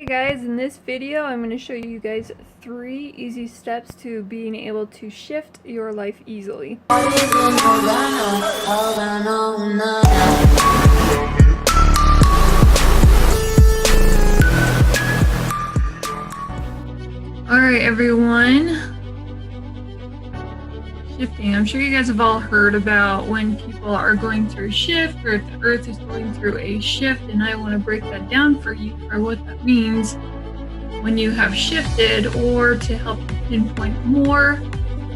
Hey guys, in this video I'm going to show you guys 3 easy steps to being able to shift your life easily. Alright everyone, shifting. I'm sure you guys have all heard about when people are going through a shift, or if the earth is going through a shift, and I want to break that down for you for what that means when you have shifted, or to help you pinpoint more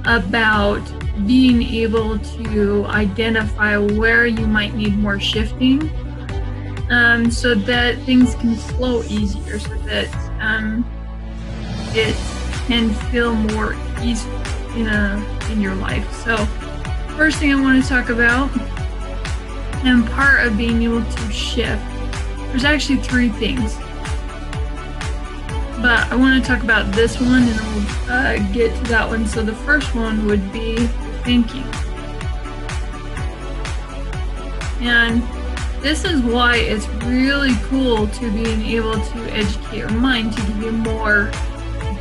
about being able to identify where you might need more shifting, so that things can flow easier, so that it can feel more easeful in your life. So first thing I want to talk about, and part of being able to shift, there's actually 3 things, but I want to talk about this one and we'll get to that one. So the first one would be thinking. And this is why it's really cool to being able to educate your mind, to give you more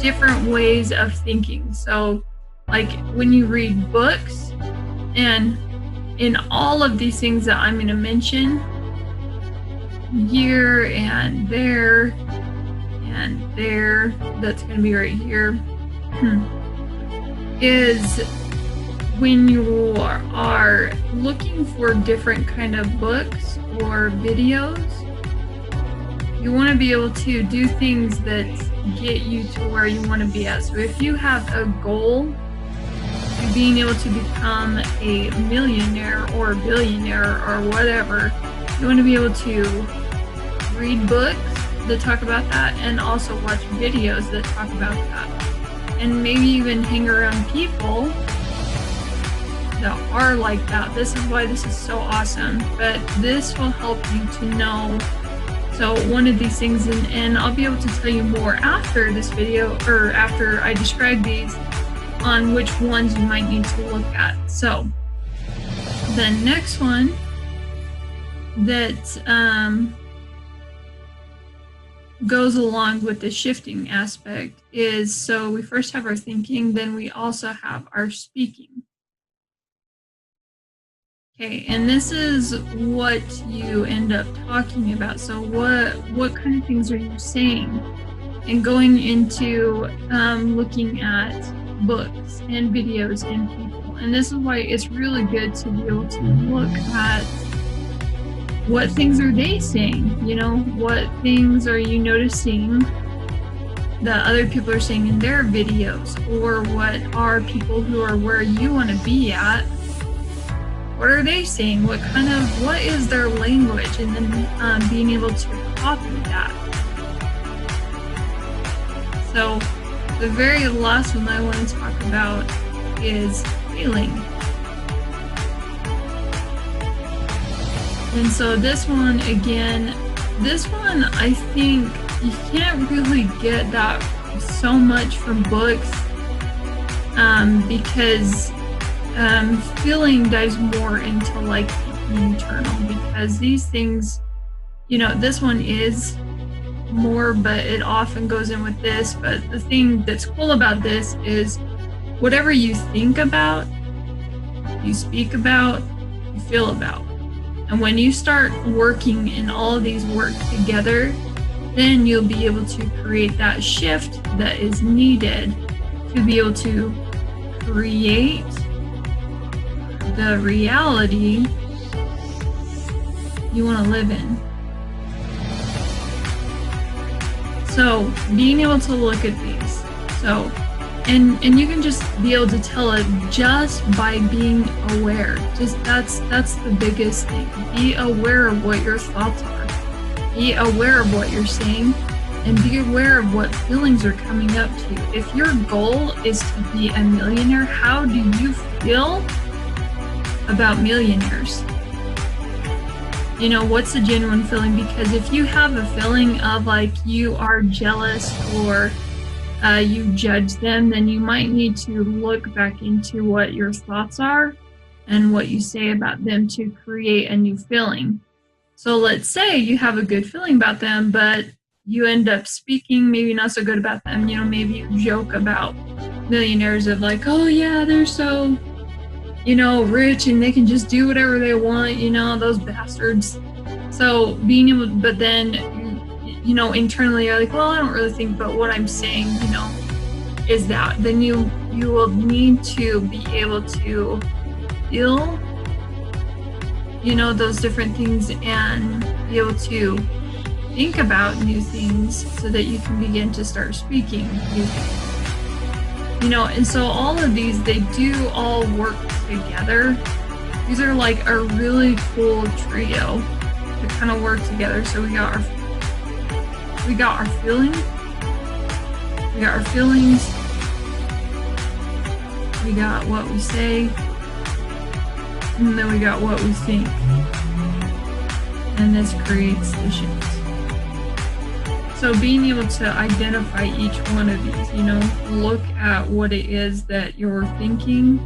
different ways of thinking. So like when you read books, and in all of these things that I'm going to mention here and there, that's going to be right here, is when you are looking for different kind of books or videos, you want to be able to do things that get you to where you want to be at. So if you have a goal to being able to become a millionaire or a billionaire or whatever, you want to be able to read books that talk about that, and also watch videos that talk about that, and maybe even hang around people that are like that. This is why this is so awesome, but this will help you to know. So one of these things, and I'll be able to tell you more after this video, or after I describe these, on which ones you might need to look at. So the next one that goes along with the shifting aspect is, so we first have our thinking, then we also have our speaking. Okay, and this is what you end up talking about. So what kind of things are you saying? And going into looking at books and videos and people. And this is why it's really good to be able to look at what things are they saying, you know, what things are you noticing that other people are saying in their videos, or what are people who are where you want to be at, what are they saying, what is their language, and then being able to copy that. So the very last one I want to talk about is feeling. And so this one, again, I think you can't really get that so much from books, because feeling dives more into like the internal, because these things, you know, this one is more, but it often goes in with this. But the thing that's cool about this is whatever you think about, you speak about, you feel about. And when you start working in all of these work together, then you'll be able to create that shift that is needed to be able to create the reality you want to live in. So being able to look at these, so and you can just be able to tell it just by being aware. Just that's the biggest thing. Be aware of what your thoughts are. Be aware of what you're saying, and be aware of what feelings are coming up to you. If your goal is to be a millionaire, how do you feel about millionaires? You know, what's the genuine feeling? Because if you have a feeling of like you are jealous, or you judge them, then you might need to look back into what your thoughts are and what you say about them to create a new feeling. So let's say you have a good feeling about them, but you end up speaking maybe not so good about them. You know, maybe you joke about millionaires of like, oh yeah, they're so, you know, rich and they can just do whatever they want, you know, those bastards. So being able, but then, you know, internally you're like, well, I don't really think about what I'm saying, you know, is that. Then you will need to be able to feel, you know, those different things and be able to think about new things so that you can begin to start speaking new things. You know, and so all of these, they do all work together. These are like a really cool trio that kind of work together. So we got our feelings, we got what we say, and then we got what we think. And this creates the shift. So being able to identify each one of these, you know, look at what it is that you're thinking.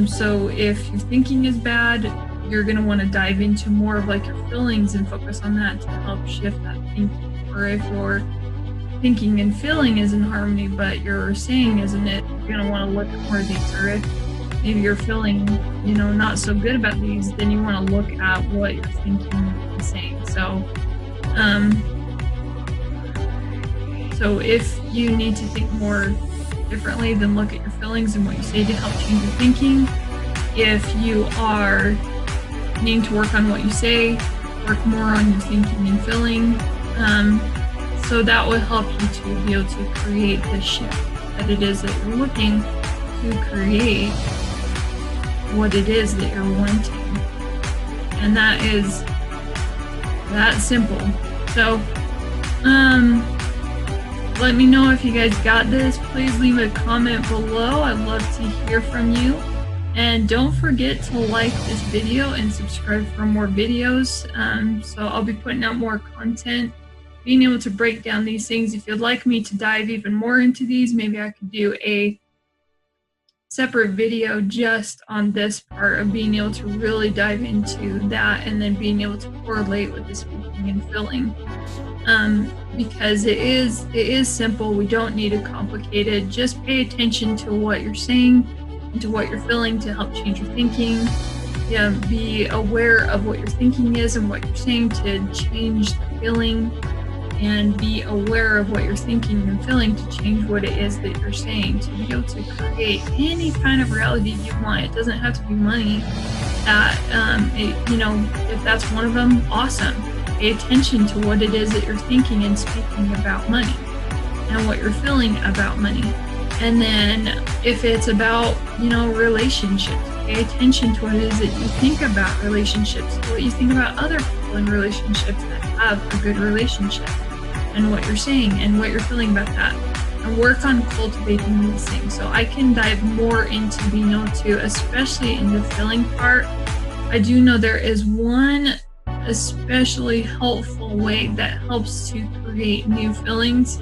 So if your thinking is bad, you're going to want to dive into more of like your feelings and focus on that to help shift that thinking. Or if your thinking and feeling is in harmony, but your saying isn't it, you're going to want to look at more of these. Or if maybe you're feeling, you know, not so good about these, then you want to look at what you're thinking and saying. So if you need to think more differently, then look at your feelings and what you say to help change your thinking. If you are needing to work on what you say, work more on your thinking and feeling. So that will help you to be able to create the shift that it is that you're looking to create, what it is that you're wanting. And that is that simple. So, let me know if you guys got this. Please leave a comment below. I'd love to hear from you. And don't forget to like this video and subscribe for more videos. So I'll be putting out more content, being able to break down these things. If you'd like me to dive even more into these, maybe I could do a separate video just on this part of being able to really dive into that and then being able to correlate with the speaking and feeling. Because it is simple. We don't need it complicated. Just pay attention to what you're saying and to what you're feeling to help change your thinking. Yeah, be aware of what your thinking is and what you're saying to change the feeling, and be aware of what you're thinking and feeling to change what it is that you're saying, to be able to create any kind of reality you want. It doesn't have to be money. You know, if that's one of them, awesome. Pay attention to what it is that you're thinking and speaking about money and what you're feeling about money. And then if it's about, you know, relationships, pay attention to what it is that you think about relationships, what you think about other people in relationships that have a good relationship, and what you're saying and what you're feeling about that. And work on cultivating these things. So I can dive more into being able to, especially in the feeling part. I do know there is one especially helpful way that helps to create new feelings,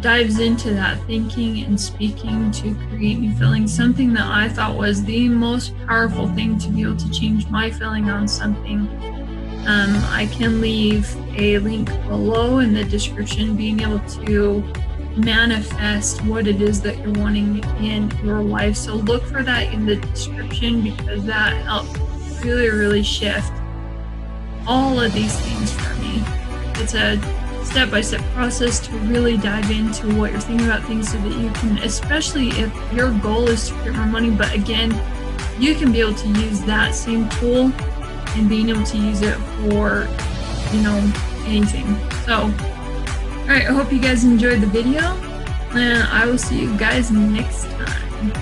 dives into that thinking and speaking to create new feelings. Something that I thought was the most powerful thing to be able to change my feeling on something. I can leave a link below in the description, being able to manifest what it is that you're wanting in your life. So look for that in the description, because that helps really shift all of these things for me. It's a step-by-step process to really dive into what you're thinking about things so that you can, especially if your goal is to create more money, but again, you can be able to use that same tool and being able to use it for, you know, anything. So, all right, I hope you guys enjoyed the video, and I will see you guys next time.